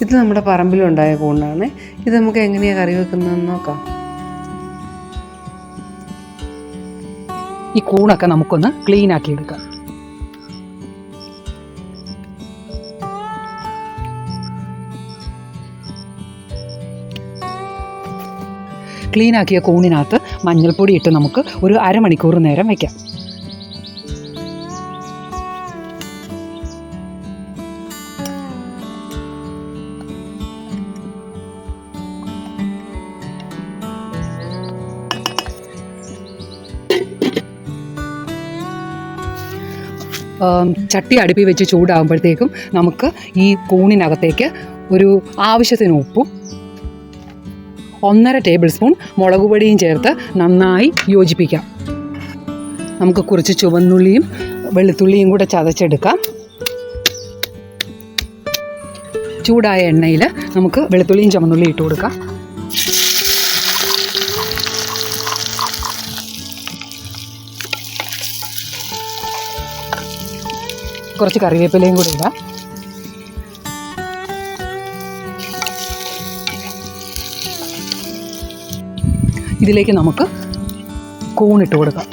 ഇത് നമ്മുടെ പറമ്പിലുണ്ടായ കൂണാണ്. ഇത് നമുക്ക് എങ്ങനെയാണ് കറി വെക്കുന്നതെന്ന് നോക്കാം. ഈ കൂണൊക്കെ നമുക്കൊന്ന് ക്ലീൻ ആക്കി എടുക്കാം. ക്ലീൻ ആക്കിയ കൂണിനകത്ത് മഞ്ഞൾപ്പൊടി ഇട്ട് നമുക്ക് ഒരു അരമണിക്കൂർ നേരം വയ്ക്കാം. ചട്ടി അടുപ്പിൽ വെച്ച് ചൂടാകുമ്പോഴത്തേക്കും നമുക്ക് ഈ കൂണിനകത്തേക്ക് ഒരു ആവശ്യത്തിന് ഉപ്പും 1.5 ടേബിൾ സ്പൂൺ മുളക് പൊടിയും ചേർത്ത് നന്നായി യോജിപ്പിക്കാം. നമുക്ക് കുറച്ച് ചുവന്നുള്ളിയും വെളുത്തുള്ളിയും കൂടെ ചതച്ചെടുക്കാം. ചൂടായ എണ്ണയിൽ നമുക്ക് വെളുത്തുള്ളിയും ചുവന്നുള്ളിയും ഇട്ട് കൊടുക്കാം. കുറച്ച് കറിവേപ്പിലയും കൂടി ഇടാം. ഇതിലേക്ക് നമുക്ക് കൂണിട്ട് കൊടുക്കാം.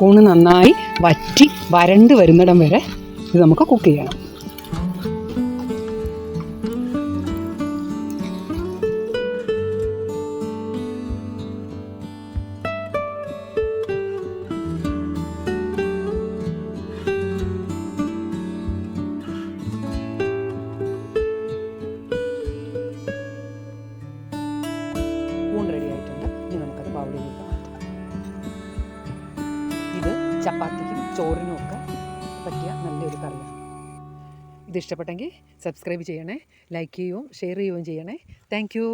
കൂണ് നന്നായി വറ്റി വരണ്ട് വരുന്നിടം വരെ ഇത് നമുക്ക് കുക്ക് ചെയ്യണം. കൂൺ റെഡി ആയിട്ടുണ്ട്. ഇനി നമുക്കത് ബൗളിലേക്ക് മാറ്റാം. ഇത് ചപ്പാത്തിക്കും ചോറിനും ഒക്കെ പറ്റിയ നല്ലൊരു കറിയാണ്. ഇത് ഇഷ്ടപ്പെട്ടെങ്കിൽ സബ്സ്ക്രൈബ് ചെയ്യണേ, ലൈക്ക് ചെയ്യുകയും ഷെയർ ചെയ്യുകയും ചെയ്യണേ. Thank you.